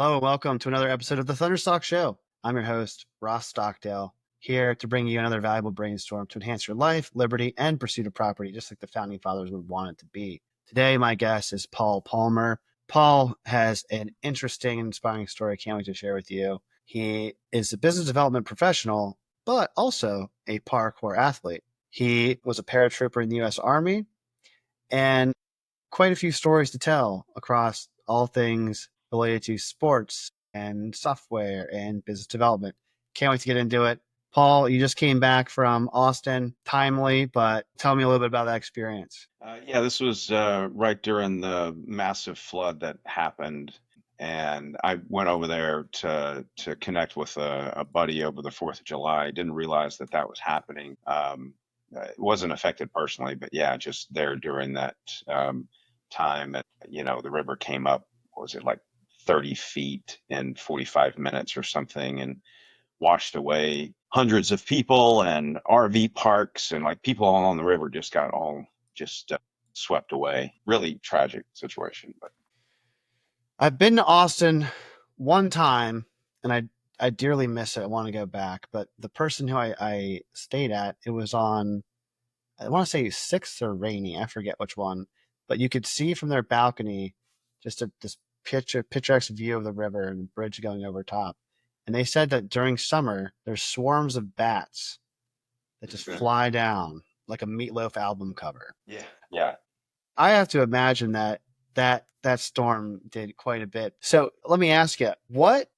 Hello and welcome to another episode of the Thunderstock Show. I'm your host, Ross Stockdale, here to bring you another valuable brainstorm to enhance your life, liberty, and pursuit of property, just like the founding fathers would want it to be. Today, my guest is Paul Palmer. Paul has an interesting and inspiring story I can't wait to share with you. He is a business development professional, but also a parkour athlete. He was a paratrooper in the U.S. Army and quite a few stories to tell across all things related to sports and software and business development. Can't wait to get into it. Paul, you just came back from Austin, timely, but tell me a little bit about that experience. Yeah, this was right during the massive flood that happened, and I went over there to connect with a buddy over the 4th of July. I didn't realize that that was happening. It wasn't affected personally, but yeah, just there during that time, the river came up. What was it like 30 feet in 45 minutes or something, and washed away hundreds of people and RV parks and like people all on the river just got all just swept away. Really tragic situation. But I've been to Austin one time and I dearly miss it. I want to go back, but the person who I stayed at, it was on, I want to say 6th or Rainy, I forget which one, but you could see from their balcony just this picturesque view of the river and the bridge going over top. And they said that during summer, there's swarms of bats that just okay. fly down like a Meatloaf album cover. Yeah. Yeah. I have to imagine that storm did quite a bit. So let me ask you, what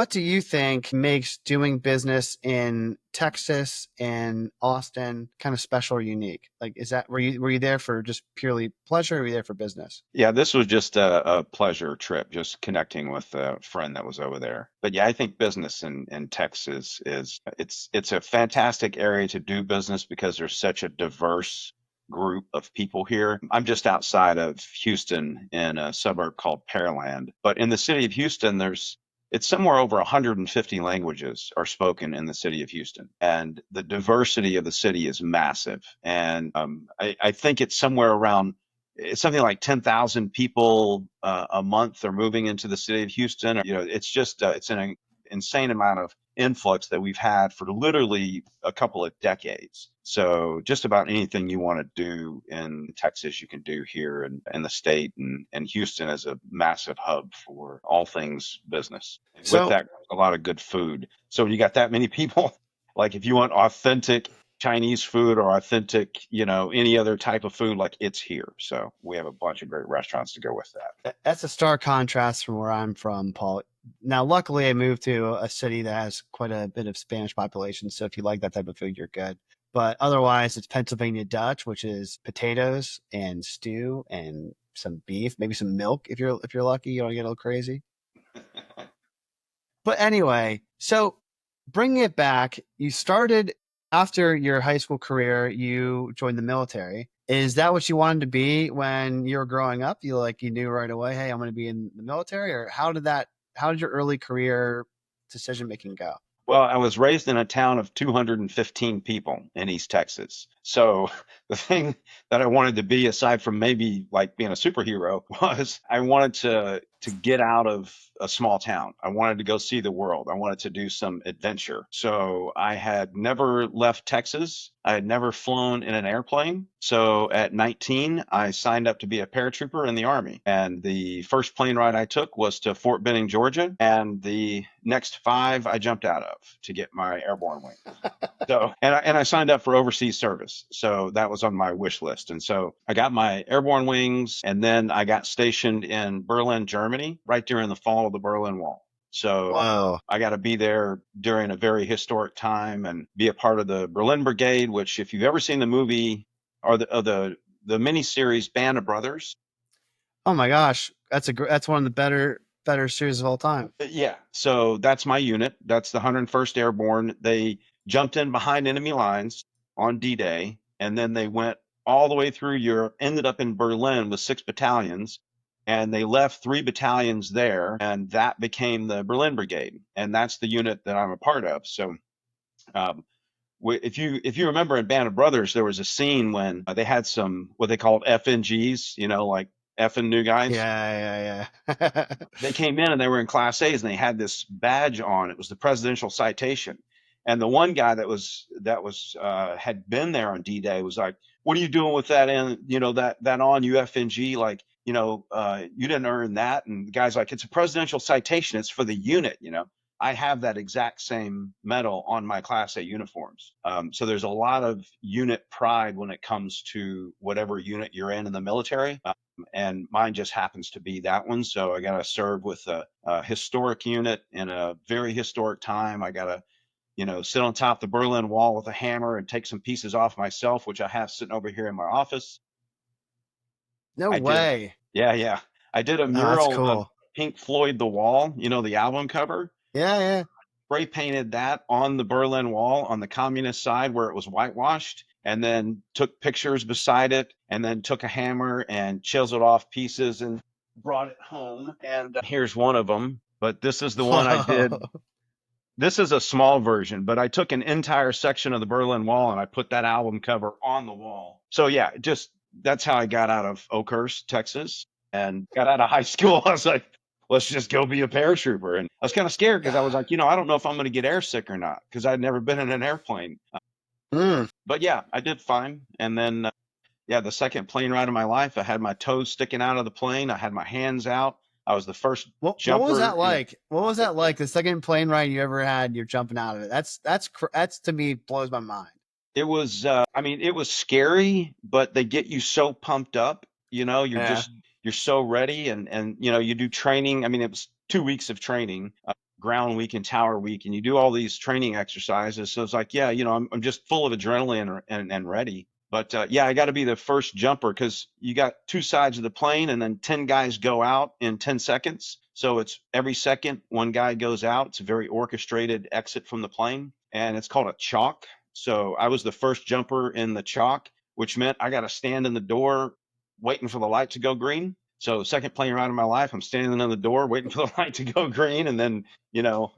do you think makes doing business in Texas and Austin kind of special or unique? Like, is that were you there for just purely pleasure, or were you there for business? Yeah, this was just a pleasure trip, just connecting with a friend that was over there. But yeah, I think business in Texas is it's a fantastic area to do business because there's such a diverse group of people here. I'm just outside of Houston in a suburb called Pearland, but in the city of Houston, it's somewhere over 150 languages are spoken in the city of Houston, and the diversity of the city is massive. And I think it's something like 10,000 people a month are moving into the city of Houston. It's just it's an insane amount of influx that we've had for literally a couple of decades. So just about anything you want to do in Texas, you can do here in the state, and Houston is a massive hub for all things business. And with So that, a lot of good food. So when you got that many people, like if you want authentic Chinese food or authentic, any other type of food, like it's here. So we have a bunch of great restaurants to go with that. that's a stark contrast from where I'm from, Paul. Now, luckily, I moved to a city that has quite a bit of Spanish population. So if you like that type of food, you're good. But otherwise, it's Pennsylvania Dutch, which is potatoes and stew and some beef, maybe some milk if you're lucky. You want to get a little crazy. But anyway, so bringing it back, you started after your high school career. You joined the military. Is that what you wanted to be when you were growing up? You knew right away, hey, I'm going to be in the military, or how did your early career decision making go? Well, I was raised in a town of 215 people in East Texas. So the thing that I wanted to be, aside from maybe like being a superhero, was I wanted to get out of a small town. I wanted to go see the world. I wanted to do some adventure. So I had never left Texas. I had never flown in an airplane. So at 19, I signed up to be a paratrooper in the Army. And the first plane ride I took was to Fort Benning, Georgia. And the next five I jumped out of to get my airborne wings. So, and I signed up for overseas service. So that was on my wish list. And so I got my airborne wings, and then I got stationed in Berlin, Germany, right during the fall of the Berlin Wall. So Whoa. I got to be there during a very historic time and be a part of the Berlin Brigade, which, if you've ever seen the movie or the miniseries Band of Brothers. Oh my gosh, that's one of the better series of all time. Yeah, so that's my unit. That's the 101st Airborne. They jumped in behind enemy lines on D-Day, and then they went all the way through Europe, ended up in Berlin with 6 battalions, and they left 3 battalions there, and that became the Berlin Brigade, and that's the unit that I'm a part of. So, um, if you remember in Band of Brothers, there was a scene when they had some what they called FNGs, like effing new guys. Yeah, yeah, yeah. They came in and they were in class A's and they had this badge on. It was the presidential citation. And the one guy that was had been there on D-Day was like, "What are you doing with that? And that on UFNG? Like, you didn't earn that." And the guy's like, "It's a presidential citation. It's for the unit. I have that exact same medal on my Class A uniforms." So there's a lot of unit pride when it comes to whatever unit you're in the military. And mine just happens to be that one. So I got to serve with a historic unit in a very historic time. I got to, sit on top of the Berlin Wall with a hammer and take some pieces off myself, which I have sitting over here in my office. No I did, way. yeah, yeah. I did a Oh, that's mural of cool. Pink Floyd The Wall, the album cover. Yeah, yeah. Spray painted that on the Berlin Wall on the communist side where it was whitewashed, and then took pictures beside it, and then took a hammer and chiseled off pieces and brought it home. And here's one of them, but this is the one I did. Whoa. This is a small version, but I took an entire section of the Berlin Wall and I put that album cover on the wall. So yeah, just that's how I got out of Oakhurst, Texas, and got out of high school. I was like, let's just go be a paratrooper. And I was kind of scared because I was like, I don't know if I'm going to get airsick or not because I'd never been in an airplane. Mm. But yeah, I did fine. And then, yeah, the second plane ride of my life, I had my toes sticking out of the plane. I had my hands out. I was the first What was jumper that in a. like? What was that like? The second plane ride you ever had? You're jumping out of it. That's to me blows my mind. It was, I mean, it was scary, but they get you so pumped up, Yeah. you're so ready and, you do training. I mean, it was 2 weeks of training, ground week and tower week, and you do all these training exercises. So it's like, yeah, I'm just full of adrenaline and ready. But yeah, I got to be the first jumper because you got two sides of the plane and then 10 guys go out in 10 seconds. So it's every second one guy goes out. It's a very orchestrated exit from the plane, and it's called a chalk. So I was the first jumper in the chalk, which meant I got to stand in the door waiting for the light to go green. So second plane ride of my life, I'm standing in the door waiting for the light to go green and then,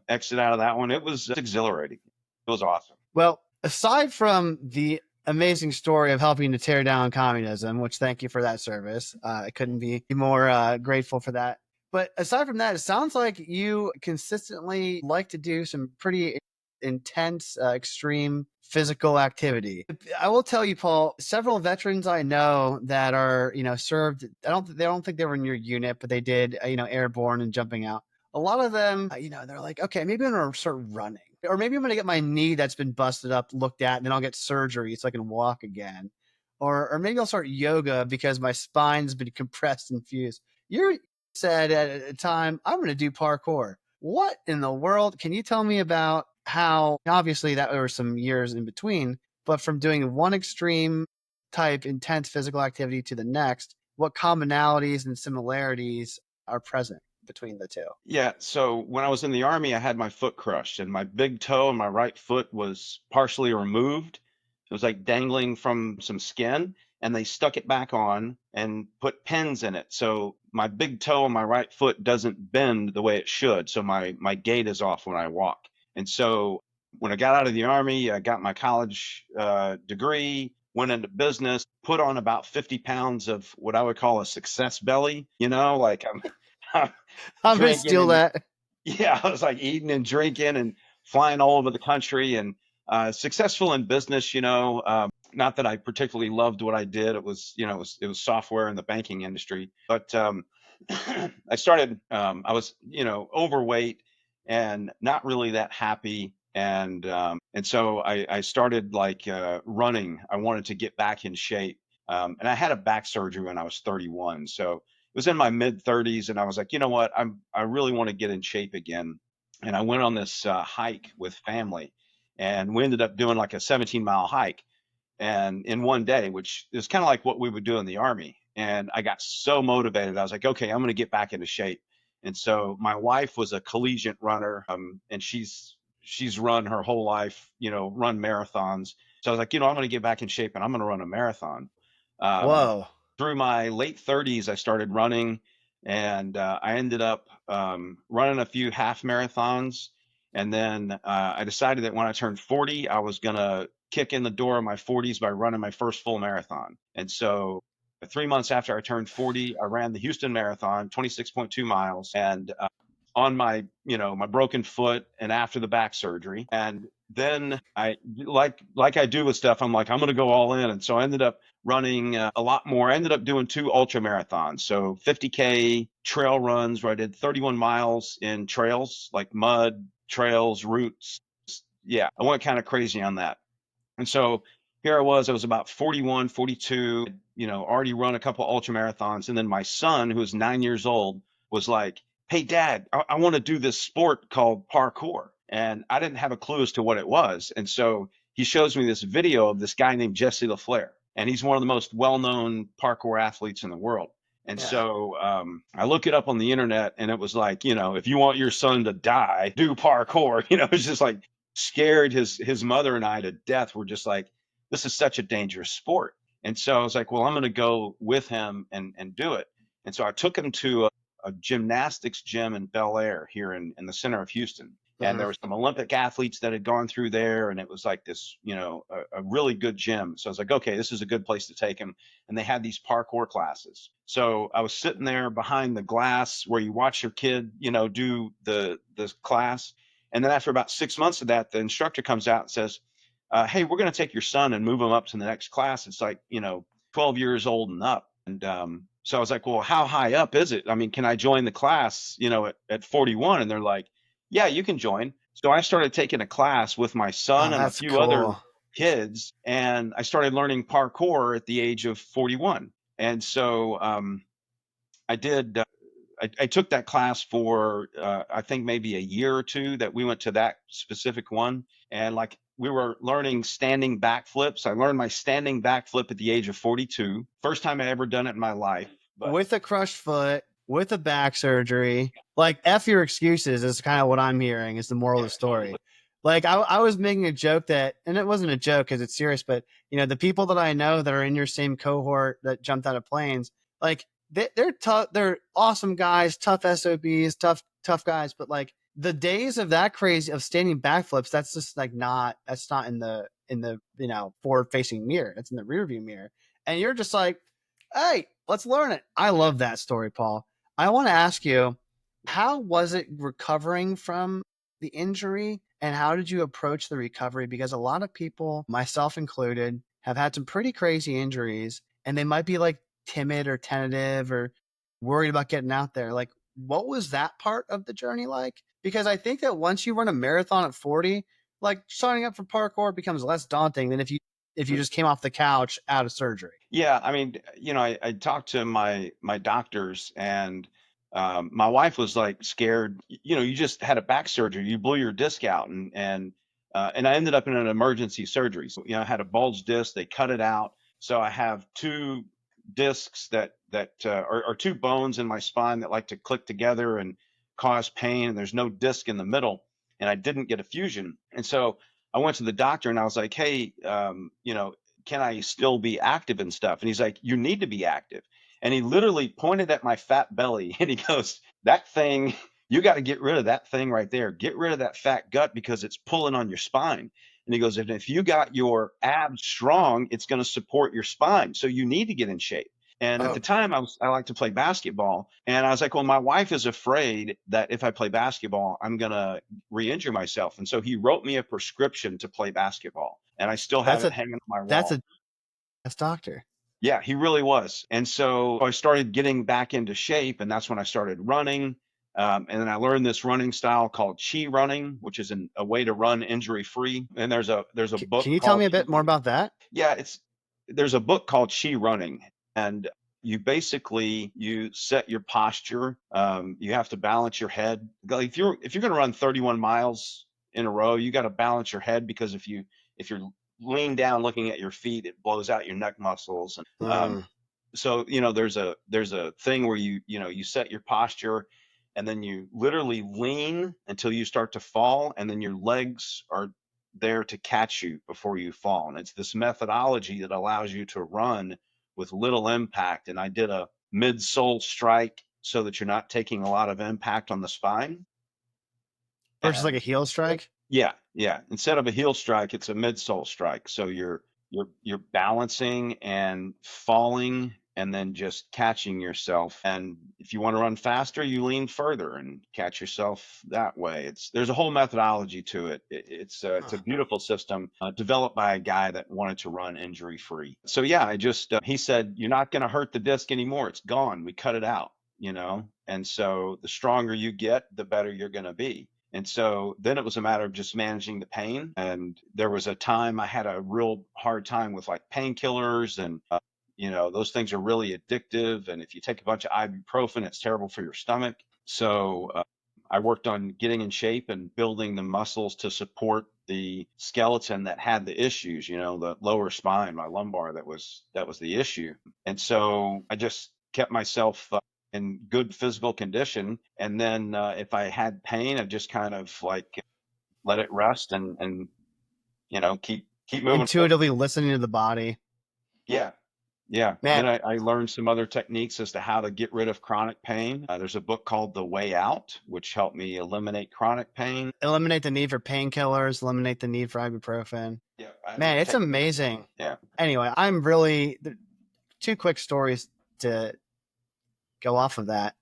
exit out of that one. It was exhilarating. It was awesome. Well, aside from the amazing story of helping to tear down communism, which thank you for that service, I couldn't be more grateful for that. But aside from that, it sounds like you consistently like to do some pretty intense, extreme physical activity. I will tell you, Paul, several veterans I know that are, served. They don't think they were in your unit, but they did, airborne and jumping out. A lot of them, they're like, okay, maybe I'm going to start running, or maybe I'm going to get my knee that's been busted up looked at, and then I'll get surgery so I can walk again. Or maybe I'll start yoga because my spine's been compressed and fused. You said at a time, I'm going to do parkour. What in the world? Can you tell me about how, obviously, that there were some years in between, but from doing one extreme type intense physical activity to the next, what commonalities and similarities are present between the two? Yeah, so when I was in the army, I had my foot crushed and my big toe and my right foot was partially removed. It was like dangling from some skin, and they stuck it back on and put pins in it. So my big toe and my right foot doesn't bend the way it should. So my gait is off when I walk. And so when I got out of the army, I got my college degree, went into business, put on about 50 pounds of what I would call a success belly, like I'm I'm going to drinking steal and that. yeah, I was like eating and drinking and flying all over the country and successful in business. Not that I particularly loved what I did. It was software in the banking industry, but I started. I was overweight and not really that happy, and so I started like running. I wanted to get back in shape, and I had a back surgery when I was 31, so was in my mid 30s and I was like, you know what? I really want to get in shape again. And I went on this hike with family and we ended up doing like a 17-mile hike and in one day, which is kind of like what we would do in the army. And I got so motivated. I was like, okay, I'm going to get back into shape. And so my wife was a collegiate runner, and she's run her whole life, run marathons. So I was like, I'm going to get back in shape and I'm going to run a marathon. Um, Whoa. Through my late 30s, I started running, and I ended up running a few half marathons. And then I decided that when I turned 40, I was going to kick in the door of my 40s by running my first full marathon. And so 3 months after I turned 40, I ran the Houston Marathon, 26.2 miles, and on my broken foot and after the back surgery. And then I like I do with stuff, I'm like, I'm going to go all in. And so I ended up running a lot more. I ended up doing 2 ultra marathons, so 50K trail runs where I did 31 miles in trails, like mud trails, routes. Yeah, I went kind of crazy on that. And so here I was about 41, 42, already run a couple ultra marathons. And then my son, who was 9 years old, was like, "Hey, Dad, I want to do this sport called parkour." And I didn't have a clue as to what it was. And so he shows me this video of this guy named Jesse LaFleur. And he's one of the most well known parkour athletes in the world. And Yeah. so I look it up on the internet, and it was like, if you want your son to die, do parkour. It's just like scared his mother and I to death. We're just like, this is such a dangerous sport. And so I was like, well, I'm going to go with him and do it. And so I took him to a gymnastics gym in Bel Air here in the center of Houston. And Mhm. there were some Olympic athletes that had gone through there, and it was like this, a really good gym. So I was like, okay, this is a good place to take him. And they had these parkour classes. So I was sitting there behind the glass where you watch your kid, do the class. And then after about 6 months of that, the instructor comes out and says, "Hey, we're going to take your son and move him up to the next class. It's like, 12 years old and up." And so I was like, "Well, how high up is it? I mean, can I join the class, at 41?" And they're like, "Yeah, you can join." So I started taking a class with my Oh, son and a that's few other cool. kids, and I started learning parkour at the age of 41. And so I did. I took that class for I think maybe a year or two that we went to that specific one, and like we were learning standing backflips. I learned my standing backflip at the age of 42. First time I ever done it in my life. But With a crushed foot, with a back surgery, like F your excuses is kind of what I'm hearing is the moral of yeah, the totally. story. Like I was making a joke that, and it wasn't a joke because it's serious, but the people that I know that are in your same cohort that jumped out of planes, like they're tough, they're awesome guys, tough SOBs, tough guys, but like the days of that crazy of standing backflips, that's just like that's not in the forward facing mirror. It's in the rear view mirror. And you're just like, hey, let's learn it. I love that story, Paul. I want to ask you, how was it recovering from the injury and how did you approach the recovery? Because a lot of people, myself included, have had some pretty crazy injuries and they might be like timid or tentative or worried about getting out there. Like, what was that part of the journey like? Because I think that once you run a marathon at 40, like signing up for parkour becomes less daunting than if you just came off the couch out of surgery. Yeah, I mean, I talked to my doctors, and my wife was like scared. You just had a back surgery, you blew your disc out, and I ended up in an emergency surgery. So, I had a bulged disc, they cut it out. So I have two discs that are two bones in my spine that like to click together and cause pain, and there's no disc in the middle, and I didn't get a fusion. And so I went to the doctor and I was like, "Hey, can I still be active and stuff?" And he's like, "You need to be active." And he literally pointed at my fat belly and he goes, "That thing, you got to get rid of that thing right there. Get rid of that fat gut because it's pulling on your spine." And he goes, "And if you got your abs strong, it's going to support your spine. So you need to get in shape." And at the Oh, time, I like to play basketball. And I was like, well, my wife is afraid that if I play basketball, I'm going to re injure myself. And so he wrote me a prescription to play basketball. And I still have that's it a hanging on my that's wall. a that's doctor. Yeah, he really was. And so I started getting back into shape, and that's when I started running. And then I learned this running style called chi running, which is a way to run injury free. And there's a Can book you tell called me a bit more about that? yeah, there's a book called Chi Running, and you set your posture. You have to balance your head. Like if you're going to run 31 miles in a row, you got to balance your head because if you're lean down looking at your feet, it blows out your neck muscles. And Mm. so there's a thing where you set your posture, and then you literally lean until you start to fall, and then your legs are there to catch you before you fall. And it's this methodology that allows you to run with little impact. And I did a midsole strike so that you're not taking a lot of impact on the spine. Versus like a And heel strike. yeah, yeah. Instead of a heel strike, it's a midsole strike. So you're balancing and falling and then just catching yourself. And if you want to run faster, you lean further and catch yourself that way. There's a whole methodology to it. It's a Huh. beautiful system developed by a guy that wanted to run injury free. So yeah, I just he said, you're not going to hurt the disc anymore. It's gone. We cut it out. And so the stronger you get, the better you're going to be. And so then it was a matter of just managing the pain. And there was a time I had a real hard time with like painkillers, and those things are really addictive. And if you take a bunch of ibuprofen, it's terrible for your stomach. So I worked on getting in shape and building the muscles to support the skeleton that had the issues, the lower spine, my lumbar, that was the issue. And so I just kept myself in good physical condition. And then if I had pain, I just kind of like let it rest and keep moving forward. Intuitively listening to the body. Yeah. Yeah. Man, Then I learned some other techniques as to how to get rid of chronic pain. There's a book called The Way Out, which helped me eliminate chronic pain. eliminate the need for painkillers, eliminate the need for ibuprofen. Yeah. Man, it's amazing. Yeah. Anyway, two quick stories to go off of that.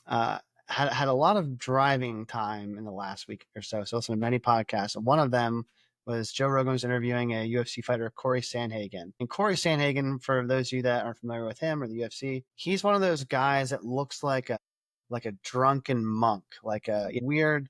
Uh, had a lot of driving time in the last week or so. So listened to many podcasts. And one of them was Joe Rogan was interviewing a UFC fighter, Corey Sandhagen. And Corey Sandhagen, for those of you that aren't familiar with him or the UFC, he's one of those guys that looks like a drunken monk, like a weird.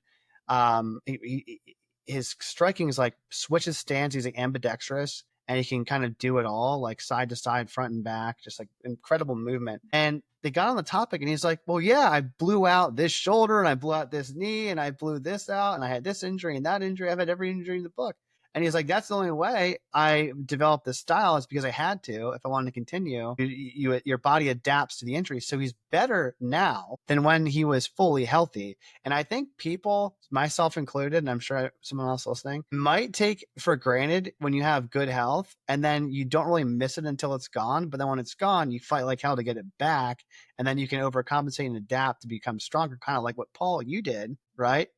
His striking is like switches stance. He's like ambidextrous, and he can kind of do it all, like side to side, front and back, just like incredible movement. And they got on the topic, and he's like, "Well, yeah, I blew out this shoulder, and I blew out this knee, and I blew this out, and I had this injury and that injury. I've had every injury in the book." And he's like, "That's the only way I developed this style is because I had to. If I wanted to continue, your body adapts to the injury." So he's better now than when he was fully healthy. And I think people, myself included, and I'm sure someone else listening, might take for granted when you have good health, and then you don't really miss it until it's gone. But then when it's gone, you fight like hell to get it back, and then you can overcompensate and adapt to become stronger, kind of like what Paul you did, right?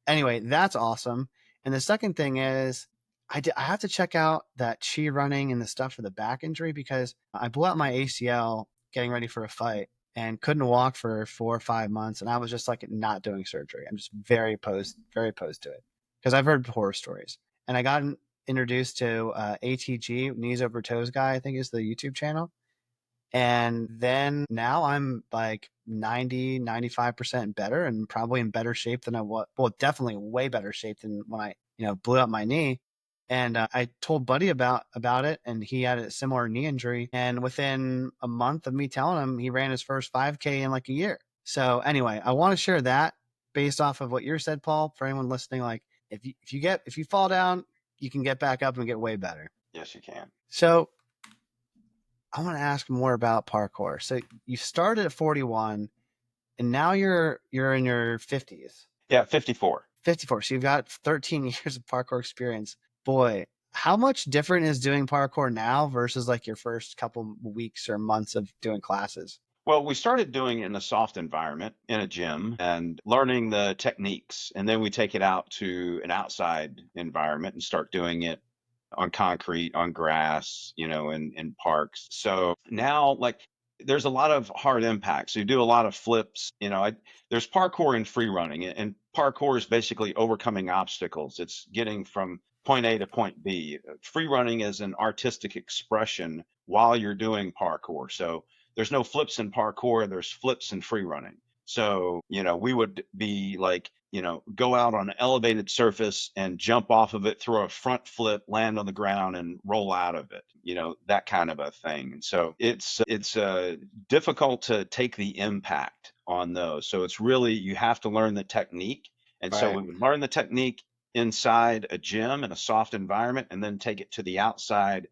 Anyway, that's awesome. And the second thing is, I have to check out that chi running and the stuff for the back injury, because I blew out my ACL getting ready for a fight and couldn't walk for 4 or 5 months. And I was just like not doing surgery. I'm just very opposed to it because I've heard horror stories. And I got introduced to ATG, Knees Over Toes Guy, I think is the YouTube channel. And then now I'm like 90-95% better, and probably in better shape than I was. Well, definitely way better shape than when I, blew out my knee. And I told Buddy about it, and he had a similar knee injury. And within a month of me telling him, he ran his first 5K in like a year. So anyway, I want to share that based off of what you said, Paul, for anyone listening. Like if you fall down, you can get back up and get way better. Yes, you can. So I want to ask more about parkour. So you started at 41, and now you're in your 50s. Yeah, 54. 54. So you've got 13 years of parkour experience. Boy, how much different is doing parkour now versus like your first couple weeks or months of doing classes? Well, we started doing it in a soft environment in a gym and learning the techniques. And then we take it out to an outside environment and start doing it on concrete, on grass, in parks. So now, like, there's a lot of hard impacts. So you do a lot of flips. There's parkour and free running, and parkour is basically overcoming obstacles. It's getting from point A to point B. Free running is an artistic expression while you're doing parkour. So there's no flips in parkour. There's flips in free running. So, we would be like, go out on an elevated surface and jump off of it, throw a front flip, land on the ground and roll out of it, that kind of a thing. And so it's difficult to take the impact on those. So it's really, you have to learn the technique. And so Right. we would learn the technique inside a gym in a soft environment, and then take it to the outside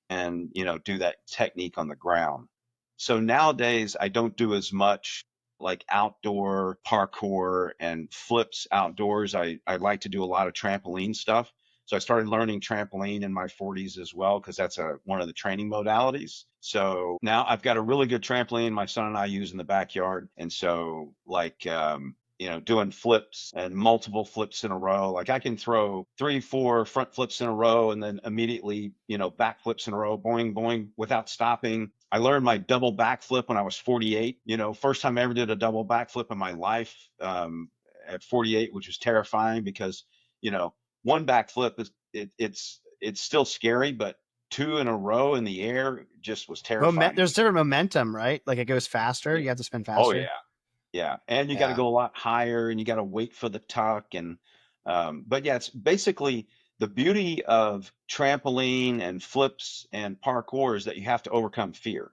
and, do that technique on the ground. So nowadays I don't do as much like outdoor parkour and flips outdoors. I like to do a lot of trampoline stuff. So I started learning trampoline in my 40s as well, because that's one of the training modalities. So now I've got a really good trampoline my son and I use in the backyard. And so like doing flips and multiple flips in a row. Like I can throw 3, 4 front flips in a row and then immediately, back flips in a row, boing, boing, without stopping. I learned my double backflip when I was 48. First time I ever did a double backflip in my life, at 48, which was terrifying because, you know, one backflip it's still scary, but two in a row in the air just was terrifying. There's different momentum, right? Like it goes faster. Yeah. You have to spin Oh faster. yeah. Yeah, and you got to Yeah. go a lot higher, and you got to wait for the tuck, and but yeah, it's basically the beauty of trampoline and flips and parkour is that you have to overcome fear,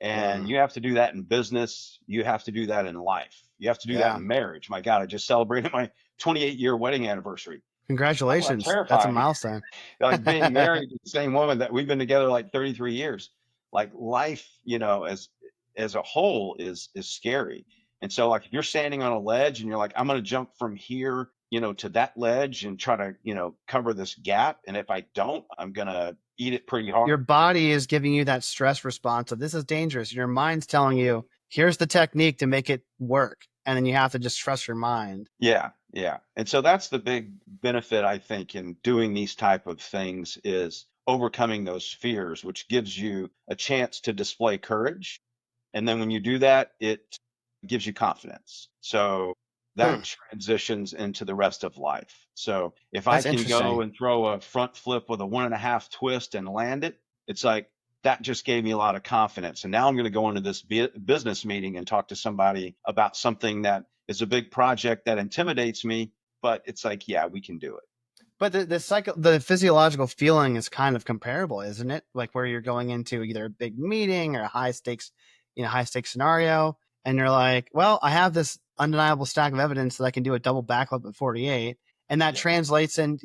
and Mm, you have to do that in business. You have to do that in life. You have to do that yeah. in marriage. My God, I just celebrated my 28-year wedding anniversary. Talk about Congratulations. That's a terrifying. milestone. Like being married to the same woman that we've been together like 33 years. Like life, as a whole is scary. And so like if you're standing on a ledge and you're like, I'm gonna jump from here, to that ledge and try to, cover this gap. And if I don't, I'm gonna eat it pretty Your hard. body is giving you that stress response of this is dangerous. Your mind's telling you, here's the technique to make it work. And then you have to just trust your mind. Yeah, yeah. And so that's the big benefit I think in doing these type of things is overcoming those fears, which gives you a chance to display courage. And then when you do that, it gives you confidence. So Hmm, that transitions into the rest of life. So if I that's can go interesting. and throw a front flip with a 1.5 twist and land it, it's like that just gave me a lot of confidence. And now I'm going to go into this business meeting and talk to somebody about something that is a big project that intimidates me, but it's like, yeah, we can do it. But the physiological feeling is kind of comparable, isn't it? Like where you're going into either a big meeting or a high stakes scenario, and you're like, well, I have this undeniable stack of evidence that I can do a double backflip at 48, and that Yeah, translates in,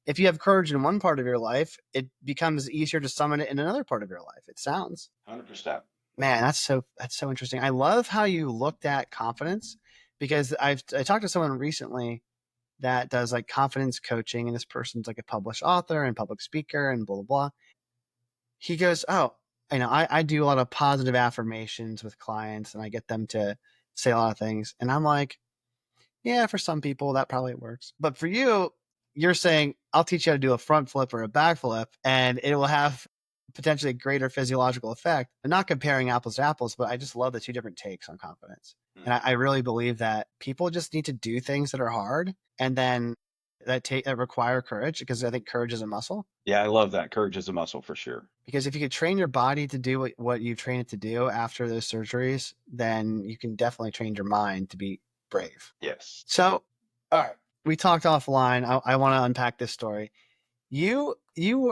if you have courage in one part of your life, it becomes easier to summon it in another part of your life. It sounds, 100%. man, that's so interesting. I love how you looked at confidence because I talked to someone recently that does like confidence coaching, and this person's like a published author and public speaker and blah blah blah. He goes, oh, I do a lot of positive affirmations with clients, and I get them to say a lot of things, and I'm like, yeah, for some people that probably works, but for you, you're saying I'll teach you how to do a front flip or a back flip, and it will have potentially a greater physiological effect. I'm not comparing apples to apples, but I just love the two different takes on confidence. And I really believe that people just need to do things that are hard and then that require courage, because I think courage is a muscle. Yeah, I love that. Courage is a muscle for sure. Because if you could train your body to do what you train it to do after those surgeries, then you can definitely train your mind to be brave. Yes. So, all right, we talked offline. I want to unpack this story. You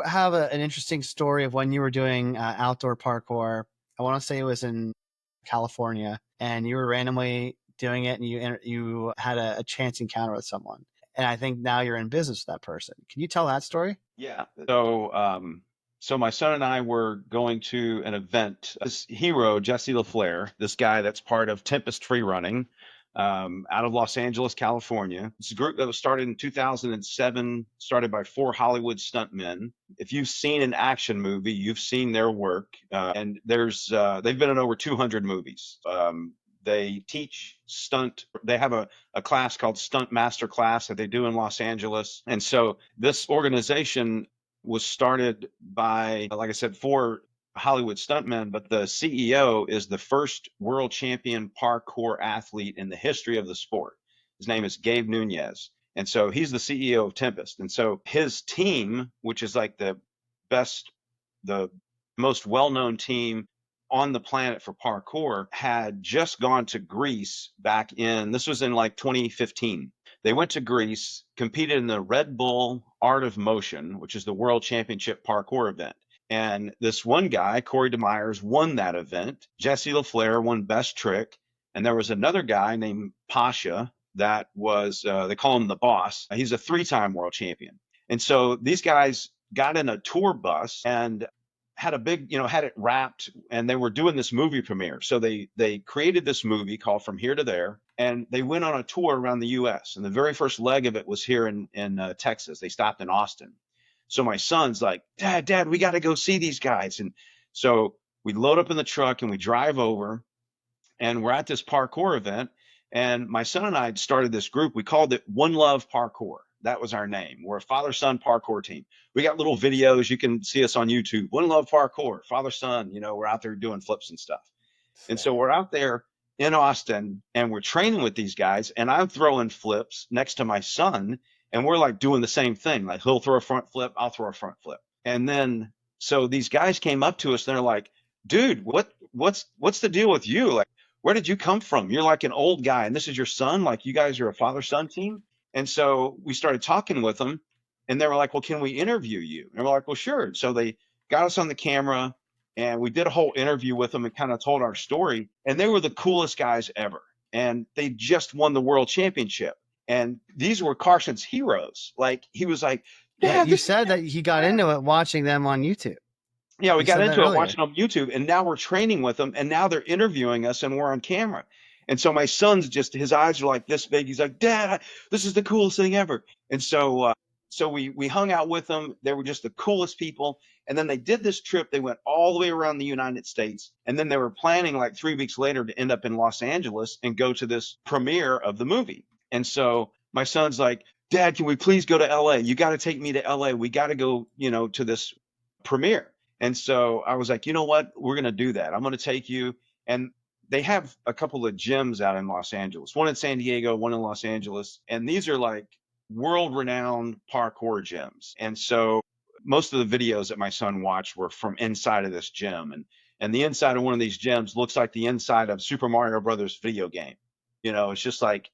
have an interesting story of when you were doing outdoor parkour. I want to say it was in California, and you were randomly doing it, and you had a chance encounter with someone. And I think now you're in business with that person. Can you tell that story? Yeah. So my son and I were going to an event. This hero, Jesse LaFleur, this guy that's part of Tempest Free Running, out of Los Angeles, California. It's a group that was started in 2007, started by 4 Hollywood stuntmen. If you've seen an action movie, you've seen their work, and they've been in over 200 movies. They teach stunt. They have a class called Stunt Master Class that they do in Los Angeles. And so this organization was started by, like I said, 4 Hollywood stuntmen, but the CEO is the first world champion parkour athlete in the history of the sport. His name is Gabe Nunez. And so he's the CEO of Tempest. And so his team, which is like the most well known team on the planet for parkour, had just gone to Greece this was in like 2015. They went to Greece, competed in the Red Bull Art of Motion, which is the world championship parkour event. And this one guy, Corey DeMeyers, won that event. Jesse LaFleur won best trick. And there was another guy named Pasha that was, they call him the boss. He's a 3-time world champion. And so these guys got in a tour bus and had a big, had it wrapped, and they were doing this movie premiere. So they created this movie called From Here to There, and they went on a tour around the U.S. And the very first leg of it was here in Texas. They stopped in Austin. So my son's like, Dad, we got to go see these guys. And so we load up in the truck and we drive over, and we're at this parkour event. And my son and I had started this group. We called it One Love Parkour. That was our name. We're a father-son parkour team. We got little videos. You can see us on YouTube. One Love Parkour, father-son, we're out there doing flips and stuff. And so Sick. we're out there in Austin and we're training with these guys, and I'm throwing flips next to my son, and we're like doing the same thing. Like he'll throw a front flip, I'll throw a front flip. And then so these guys came up to us and they're like, dude, what's the deal with you? Like, where did you come from? You're like an old guy and this is your son? Like you guys are a father-son team? And so we started talking with them and they were like, well, can we interview you? And we're like, well, sure. So they got us on the camera and we did a whole interview with them and kind of told our story. And they were the coolest guys ever. And they just won the world championship. And these were Carson's heroes. Like he was like, Yeah, Dad, you this is said that he got into it watching them on YouTube. yeah, we You got said that into it earlier. watching on YouTube, and now we're training with them, and now they're interviewing us, and we're on camera. And so my son's just his eyes are like this big. He's like, Dad, this is the coolest thing ever. And so we hung out with them. They were just the coolest people. And then they did this trip. They went all the way around the United States, and then they were planning like 3 weeks later to end up in Los Angeles and go to this premiere of the movie. And so my son's like, Dad, can we please go to LA? You got to take me to LA. We got to go, to this premiere. And so I was like, you know what? We're going to do that. I'm going to take you. And they have a couple of gyms out in Los Angeles, one in San Diego, one in Los Angeles. And these are like world renowned parkour gyms. And so most of the videos that my son watched were from inside of this gym. And the inside of one of these gyms looks like the inside of Super Mario Brothers video game. It's just like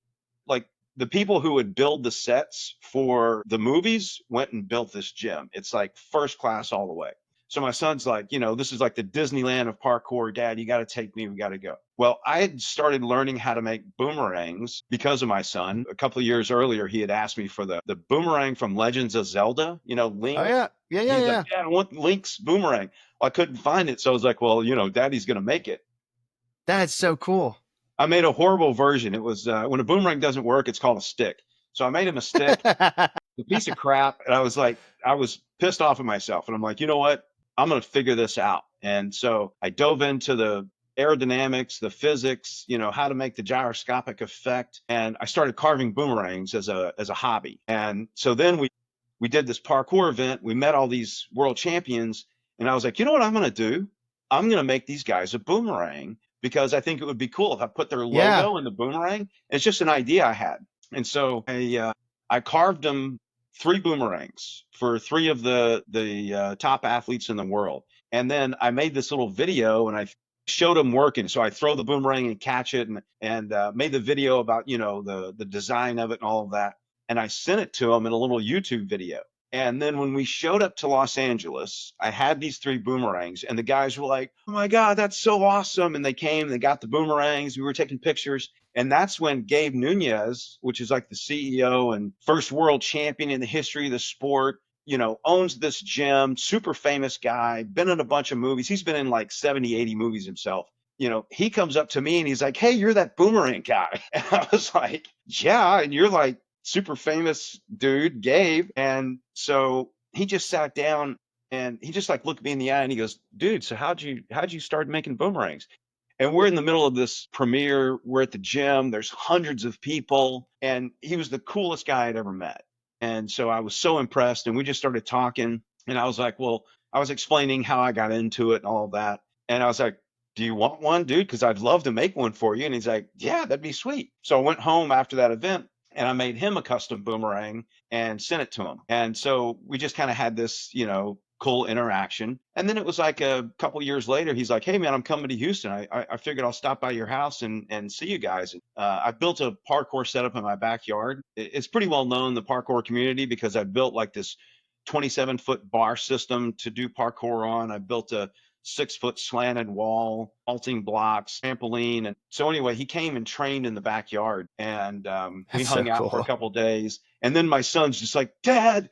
the people who would build the sets for the movies went and built this gym. It's like first class all the way. So my son's like, this is like the Disneyland of parkour. Dad, you got to take me. We got to go. Well, I had started learning how to make boomerangs because of my son. A couple of years earlier, he had asked me for the boomerang from Legends of Zelda, Oh Link. yeah, yeah, yeah, He's like, yeah. Dad, I want Link's boomerang. Well, I couldn't find it. So I was like, well, Daddy's going to make it. That's so cool. I made a horrible version. It was when a boomerang doesn't work, it's called a stick. So I made him a stick, a piece of crap. And I was like, I was pissed off at myself. And I'm like, you know what? I'm going to figure this out. And so I dove into the aerodynamics, the physics, how to make the gyroscopic effect. And I started carving boomerangs as a hobby. And so then we did this parkour event. We met all these world champions. And I was like, you know what I'm going to do? I'm going to make these guys a boomerang because I think it would be cool if I put their Yeah. logo in the boomerang. It's just an idea I had. And so I carved them three boomerangs for three of the top athletes in the world. And then I made this little video and I showed them working. So I throw the boomerang and catch it and made the video about, the design of it and all of that. And I sent it to them in a little YouTube video. And then when we showed up to Los Angeles, I had these three boomerangs, and the guys were like, oh my God, that's so awesome. And they came, they got the boomerangs, we were taking pictures. And that's when Gabe Nunez, which is like the CEO and first world champion in the history of the sport, owns this gym, super famous guy, been in a bunch of movies. He's been in like 70, 80 movies himself. He comes up to me and he's like, hey, you're that boomerang guy. And I was like, yeah. And you're like, super famous dude, Gabe. And so he just sat down and he just like looked me in the eye and he goes, dude, so how'd you start making boomerangs? And we're in the middle of this premiere. We're at the gym. There's hundreds of people. And he was the coolest guy I'd ever met. And so I was so impressed. And we just started talking. And I was like, well, I was explaining how I got into it and all of that. And I was like, do you want one, dude? Because I'd love to make one for you. And he's like, yeah, that'd be sweet. So I went home after that event and I made him a custom boomerang and sent it to him. And so we just kind of had this, cool interaction. And then it was like a couple years later, he's like, hey man, I'm coming to Houston. I figured I'll stop by your house and see you guys. I built a parkour setup in my backyard. It's pretty well known in the parkour community because I built like this 27-foot bar system to do parkour on. I built a 6-foot slanted wall, vaulting blocks, trampoline. And so anyway, he came and trained in the backyard and we That's so hung out for a cool. couple days. And then my son's just like, Dad,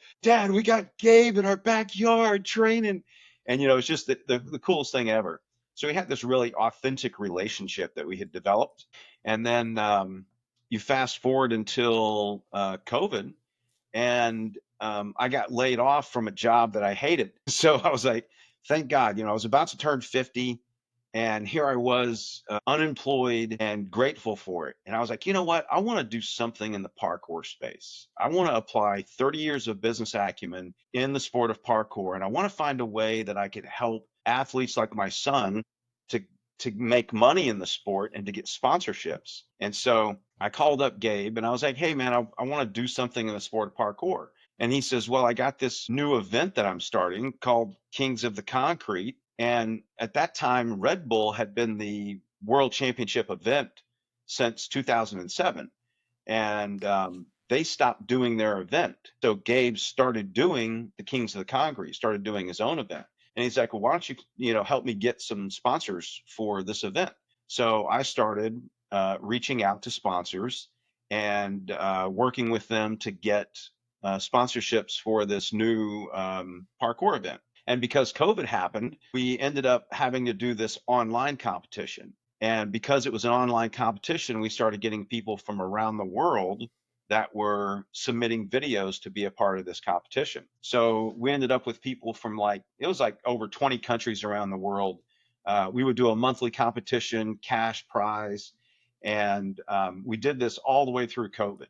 we got Gabe in our backyard training. And, it's just the coolest thing ever. So we had this really authentic relationship that we had developed. And then you fast forward until COVID and I got laid off from a job that I hated. So I was like, thank God, I was about to turn 50 And here I was, unemployed and grateful for it. And I was like, you know what? I want to do something in the parkour space. I want to apply 30 years of business acumen in the sport of parkour. And I want to find a way that I could help athletes like my son to make money in the sport and to get sponsorships. And so I called up Gabe and I was like, hey man, I want to do something in the sport of parkour. And he says, well, I got this new event that I'm starting called Kings of the Concrete. And at that time, Red Bull had been the world championship event since 2007. And they stopped doing their event. So Gabe started doing the Kings of the Concrete, started doing his own event. And he's like, well, why don't you, help me get some sponsors for this event? So I started reaching out to sponsors and working with them to get sponsorships for this new parkour event. And because COVID happened, we ended up having to do this online competition. And because it was an online competition, we started getting people from around the world that were submitting videos to be a part of this competition. So we ended up with people from it was like over 20 countries around the world. We would do a monthly competition, cash prize. And we did this all the way through COVID.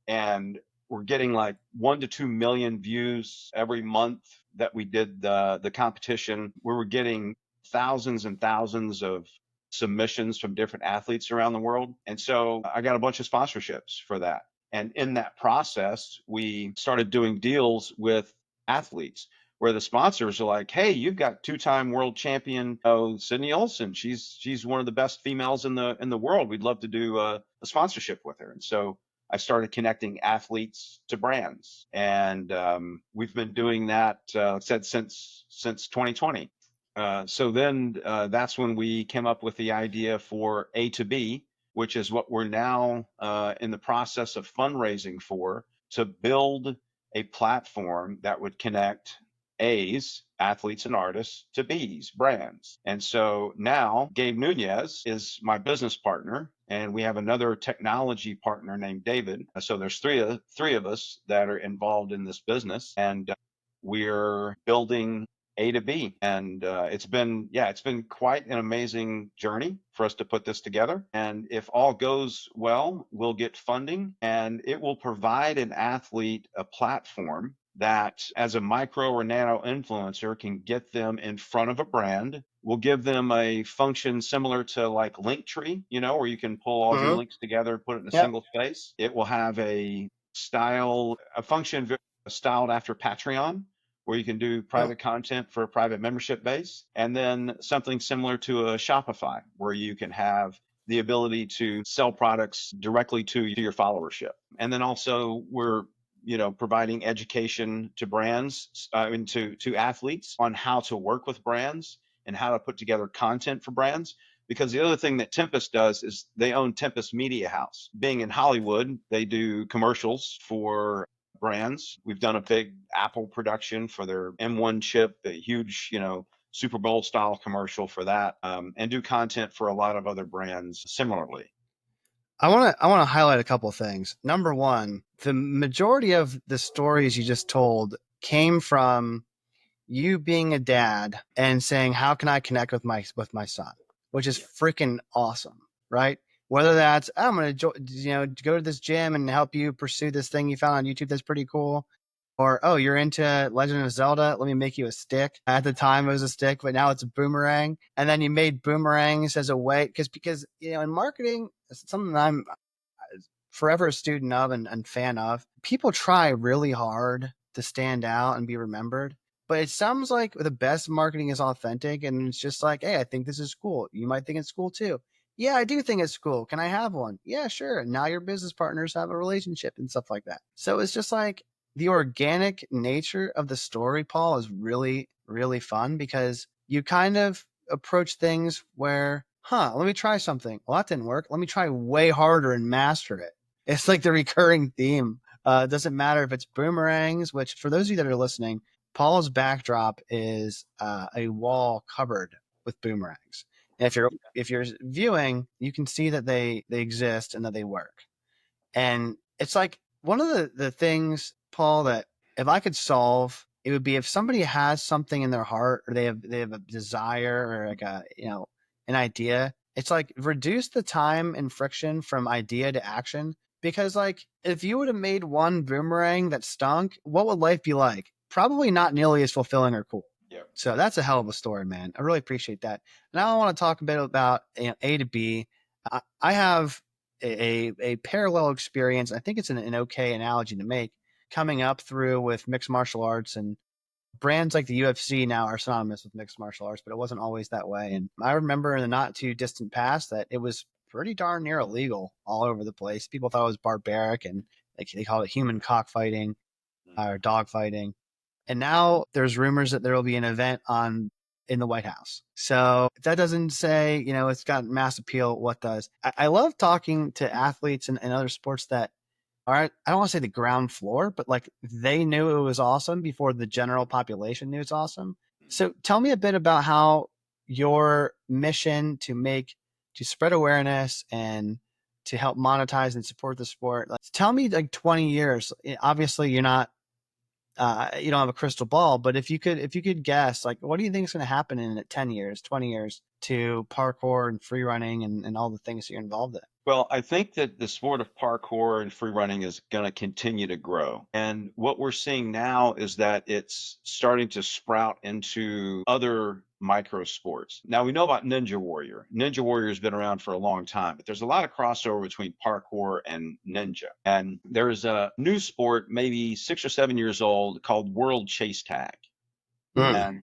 And we're getting like 1 to 2 million views every month that we did the competition. We were getting thousands and thousands of submissions from different athletes around the world. And so I got a bunch of sponsorships for that. And in that process, we started doing deals with athletes where the sponsors are like, hey, you've got two-time world champion Sydney Olsen. She's one of the best females in the world. We'd love to do a sponsorship with her. And so I started connecting athletes to brands, and we've been doing that said since 2020. So then that's when we came up with the idea for A to B, which is what we're now in the process of fundraising for, to build a platform that would connect A's, athletes and artists, to B's, brands. And so now Gabe Nunez is my business partner, and we have another technology partner named David. So there's three of us that are involved in this business, and we're building A to B. And it's been quite an amazing journey for us to put this together. And if all goes well, we'll get funding, and it will provide an athlete a platform that, as a micro or nano influencer, can get them in front of a brand. We'll give them a function similar to like Linktree, where you can pull all your Mm-hmm. links together, put it in a Yep. single space. It will have a function styled after Patreon, where you can do Yep. private content for a private membership base, and then something similar to a Shopify, where you can have the ability to sell products directly to your followership. And then also we're providing education to brands, and to athletes on how to work with brands and how to put together content for brands. Because the other thing that Tempest does is they own Tempest Media House. Being in Hollywood, they do commercials for brands. We've done a big Apple production for their M1 chip, a huge, Super Bowl style commercial for that, and do content for a lot of other brands similarly. I want to highlight a couple of things. Number one, the majority of the stories you just told came from you being a dad and saying, how can I connect with my son, which is freaking awesome, right? Whether that's, I'm going to go to this gym and help you pursue this thing you found on YouTube that's pretty cool, or, oh, you're into Legend of Zelda, let me make you a stick. At the time it was a stick, but now it's a boomerang. And then you made boomerangs as a way, because in marketing, it's something that I'm forever a student of and fan of. People try really hard to stand out and be remembered, but it sounds like the best marketing is authentic, and it's just like, hey, I think this is cool. You might think it's cool too. Yeah, I do think it's cool. Can I have one? Yeah, sure. And now your business partners have a relationship and stuff like that. So it's just like the organic nature of the story, Paul, is really, really fun, because you kind of approach things where, let me try something. Well, that didn't work. Let me try way harder and master it. It's like the recurring theme. It doesn't matter if it's boomerangs, which, for those of you that are listening, Paul's backdrop is a wall covered with boomerangs. And if you're viewing, you can see that they exist and that they work. And it's like one of the things, Paul, that if I could solve, it would be if somebody has something in their heart, or they have a desire, or like an an idea, it's like reduce the time and friction from idea to action. Because like if you would have made one boomerang that stunk, what would life be like? Probably not nearly as fulfilling or cool. Yeah. So that's a hell of a story, man. I really appreciate that. Now I want to talk a bit about A to B. I have a parallel experience. I think it's an okay analogy to make coming up through with mixed martial arts, and brands like the UFC now are synonymous with mixed martial arts, but it wasn't always that way. And I remember in the not too distant past that it was pretty darn near illegal all over the place. People thought it was barbaric, and like they called it human cockfighting or dog fighting. And now there's rumors that there will be an event on in the White House. So if that doesn't say, it's got mass appeal, what does? I love talking to athletes and other sports that are, I don't want to say the ground floor, but like they knew it was awesome before the general population knew it's awesome. So tell me a bit about how your mission to spread awareness and to help monetize and support the sport. Like, tell me like 20 years. Obviously, you don't have a crystal ball, but if you could guess, like, what do you think is going to happen in 10 years, 20 years to parkour and free running and all the things that you're involved in? Well, I think that the sport of parkour and free running is going to continue to grow. And what we're seeing now is that it's starting to sprout into other micro sports. Now we know about Ninja Warrior. Ninja Warrior has been around for a long time, but there's a lot of crossover between parkour and ninja. And there's a new sport, maybe 6 or 7 years old, called World Chase Tag. Mm. And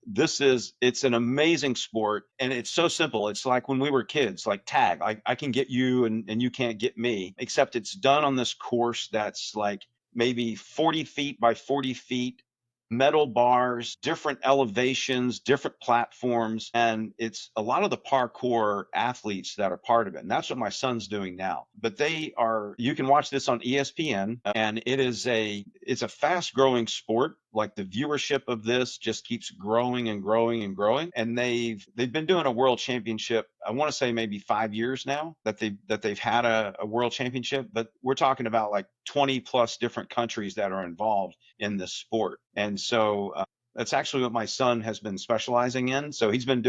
it's an amazing sport. And it's so simple. It's like when we were kids, like tag. I can get you and you can't get me, except it's done on this course that's like maybe 40 feet by 40 feet, metal bars, different elevations, different platforms. And it's a lot of the parkour athletes that are part of it. And that's what my son's doing now. But you can watch this on ESPN, and it's a fast growing sport. Like the viewership of this just keeps growing and growing and growing. And they've been doing a world championship. I want to say maybe 5 years now that they've had a world championship, but we're talking about like 20 plus different countries that are involved in this sport. And so that's actually what my son has been specializing in. So he's been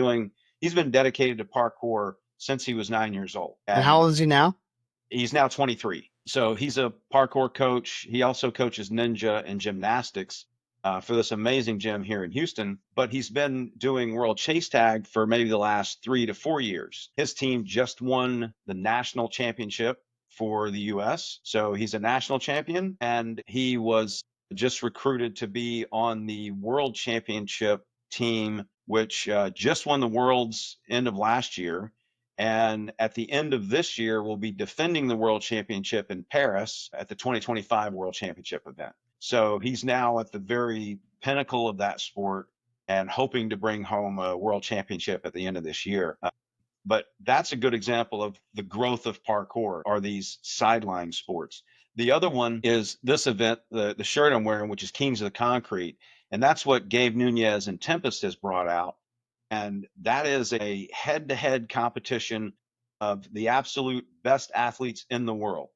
dedicated to parkour since he was 9 years old. And how And old is he now? he's now 23. So he's a parkour coach. He also coaches ninja and gymnastics for this amazing gym here in Houston. But he's been doing World Chase Tag for maybe the last 3 to 4 years. His team just won the national championship for the US. So he's a national champion, and he was just recruited to be on the world championship team, which just won the world's end of last year. And at the end of this year, we'll be defending the world championship in Paris at the 2025 World Championship event. So he's now at the very pinnacle of that sport and hoping to bring home a world championship at the end of this year. But that's a good example of the growth of parkour, are these sideline sports. The other one is this event, the shirt I'm wearing, which is Kings of the Concrete. And that's what Gabe Nunez and Tempest has brought out. And that is a head to head competition of the absolute best athletes in the world.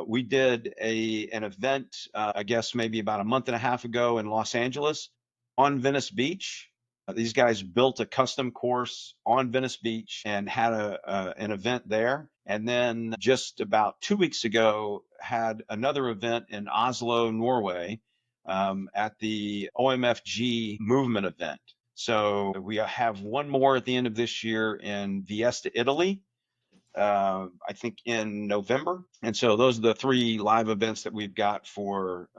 We did an event, I guess maybe about a month and a half ago in Los Angeles on Venice Beach. These guys built a custom course on Venice Beach and had an event there. And then just about 2 weeks ago, had another event in Oslo, Norway, at the OMFG movement event. So we have one more at the end of this year in Vieste, Italy, I think in November. And so those are the three live events that we've got for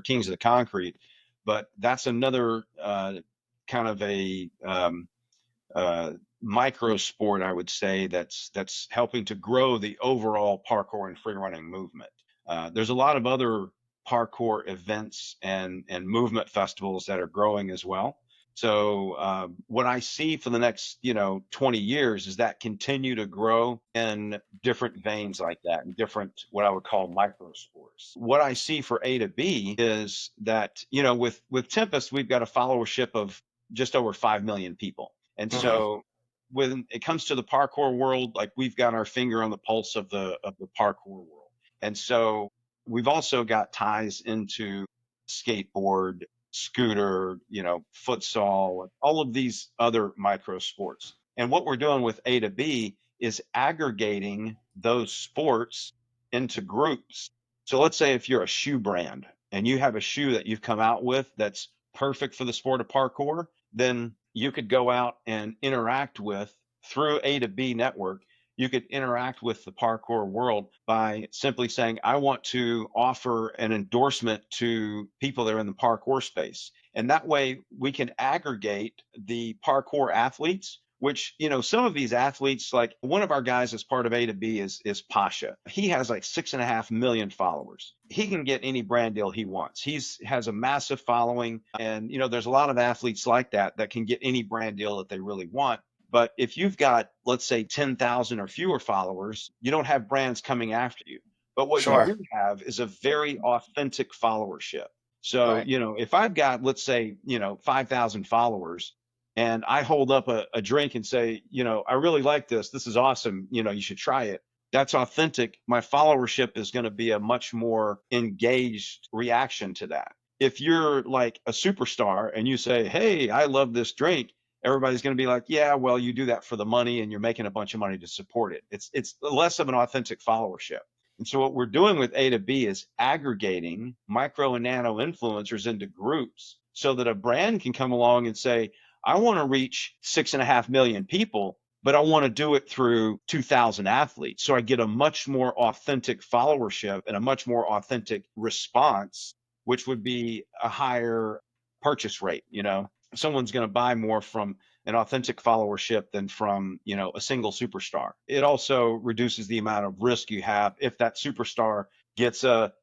Kings of the Concrete. But that's another kind of a micro sport, I would say, that's helping to grow the overall parkour and free running movement. There's a lot of other parkour events and movement festivals that are growing as well. So what I see for the next 20 years is that continue to grow in different veins like that, in different what I would call micro sports. What I see for A to B is that with Tempest we've got a followership of just over 5 million people, and so when it comes to the parkour world, like we've got our finger on the pulse of the parkour world, and so we've also got ties into skateboard, scooter, futsal, all of these other micro sports. And what we're doing with A to B is aggregating those sports into groups. So let's say if you're a shoe brand and you have a shoe that you've come out with that's perfect for the sport of parkour, then you could go out and interact with through A to B network. You could interact with the parkour world by simply saying, I want to offer an endorsement to people that are in the parkour space. And that way we can aggregate the parkour athletes, which, some of these athletes, like one of our guys as part of A to B is Pasha. He has like 6.5 million followers. He can get any brand deal he wants. He's has a massive following. And, there's a lot of athletes like that can get any brand deal that they really want. But if you've got, let's say, 10,000 or fewer followers, you don't have brands coming after you. But what you Sure. do have is a very authentic followership. So, Right. if I've got, let's say, 5,000 followers and I hold up a drink and say, I really like this. This is awesome. You should try it. That's authentic. My followership is going to be a much more engaged reaction to that. If you're like a superstar and you say, hey, I love this drink, everybody's going to be like, yeah, well, you do that for the money and you're making a bunch of money to support it. It's less of an authentic followership. And so what we're doing with A to B is aggregating micro and nano influencers into groups so that a brand can come along and say, I want to reach 6.5 million people, but I want to do it through 2,000 athletes. So I get a much more authentic followership and a much more authentic response, which would be a higher purchase rate. Someone's going to buy more from an authentic followership than from, a single superstar. It also reduces the amount of risk you have if that superstar gets a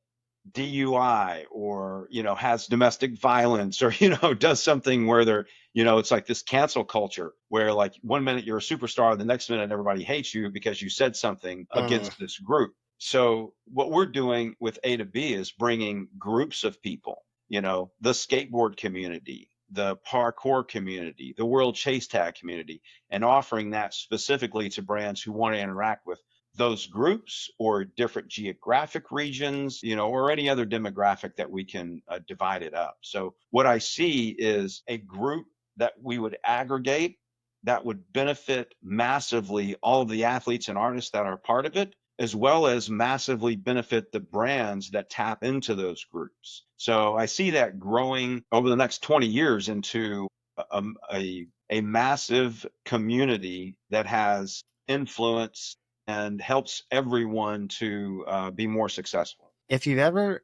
DUI or, has domestic violence or, does something where they're, it's like this cancel culture where like one minute you're a superstar, the next minute everybody hates you because you said something Mm. against this group. So what we're doing with A to B is bringing groups of people, the skateboard community, the parkour community, the world chase tag community, and offering that specifically to brands who want to interact with those groups or different geographic regions, or any other demographic that we can divide it up. So what I see is a group that we would aggregate that would benefit massively all of the athletes and artists that are part of it, as well as massively benefit the brands that tap into those groups. So I see that growing over the next 20 years into a, a massive community that has influence and helps everyone to be more successful. If you've ever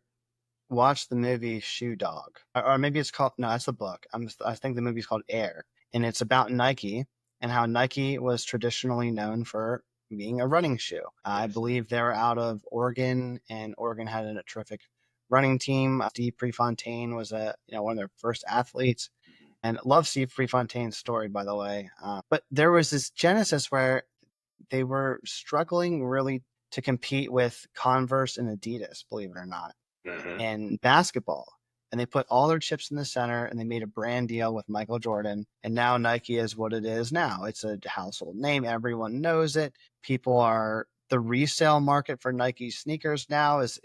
watched the movie Shoe Dog, or maybe it's called, no, that's the book. I think the movie's called Air, and it's about Nike and how Nike was traditionally known for being a running shoe. I Yes. believe they're out of Oregon, and Oregon had a terrific running team. Steve Prefontaine was one of their first athletes, and love Steve Prefontaine's story, by the way. But there was this genesis where they were struggling really to compete with Converse and Adidas, believe it or not, Mm-hmm. in basketball. And they put all their chips in the center and they made a brand deal with Michael Jordan. And now Nike is what it is now. It's a household name. Everyone knows it. The resale market for Nike sneakers now is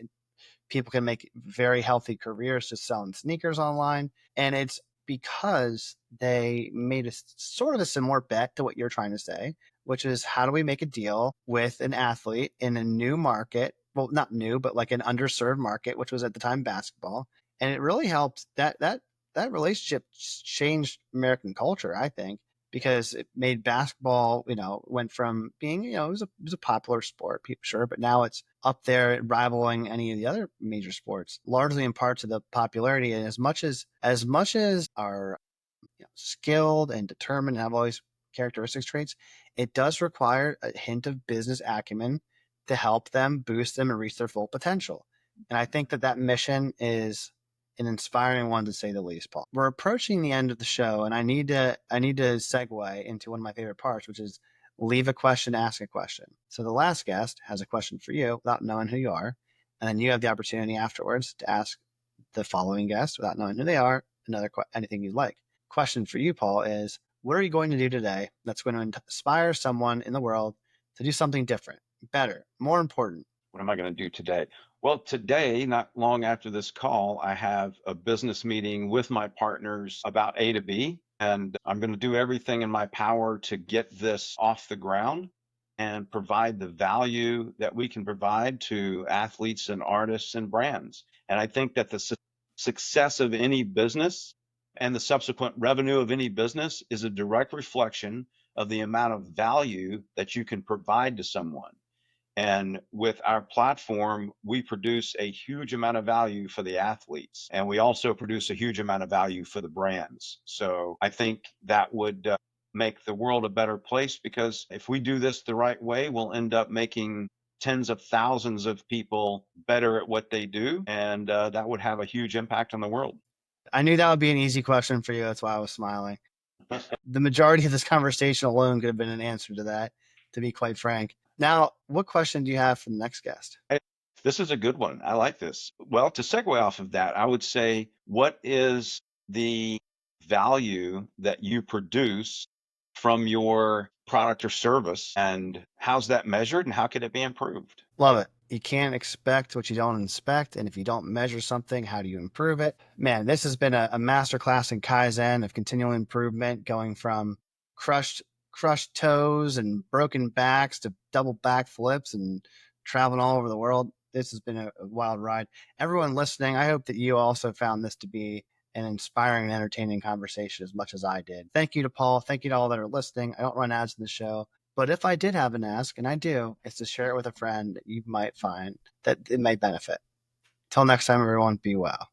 people can make very healthy careers just selling sneakers online. And it's because they made a sort of a similar bet to what you're trying to say, which is how do we make a deal with an athlete in a new market? Well, not new, but like an underserved market, which was at the time basketball. And it really helped that relationship changed American culture, I think, because it made basketball, went from being, it was a popular sport, sure, but now it's up there rivaling any of the other major sports, largely in part to the popularity. And as much as our skilled and determined and have all these characteristics traits, it does require a hint of business acumen to help them boost them and reach their full potential. And I think that mission is an inspiring one to say the least, Paul. We're approaching the end of the show, and I need to segue into one of my favorite parts, which is leave a question, ask a question. So the last guest has a question for you without knowing who you are, and then you have the opportunity afterwards to ask the following guest without knowing who they are anything you'd like. Question for you, Paul, is what are you going to do today that's going to inspire someone in the world to do something different, better, more important? What am I going to do today? Well, today, not long after this call, I have a business meeting with my partners about A to B. and I'm going to do everything in my power to get this off the ground and provide the value that we can provide to athletes and artists and brands. And I think that the success of any business and the subsequent revenue of any business is a direct reflection of the amount of value that you can provide to someone. And with our platform, we produce a huge amount of value for the athletes, and we also produce a huge amount of value for the brands. So I think that would make the world a better place, because if we do this the right way, we'll end up making tens of thousands of people better at what they do, and that would have a huge impact on the world. I knew that would be an easy question for you. That's why I was smiling. The majority of this conversation alone could have been an answer to that, to be quite frank. Now, what question do you have for the next guest? This is a good one. I like this. Well, to segue off of that, I would say, what is the value that you produce from your product or service, and how's that measured, and how can it be improved? Love it. You can't expect what you don't inspect. And if you don't measure something, how do you improve it? Man, this has been a masterclass in Kaizen of continual improvement, going from crushed toes and broken backs to double back flips and traveling all over the world. This has been a wild ride. Everyone listening, I hope that you also found this to be an inspiring and entertaining conversation as much as I did. Thank you to Paul. Thank you to all that are listening. I don't run ads in the show. But if I did have an ask, and I do, it's to share it with a friend that you might find that it may benefit. Till next time, everyone, be well.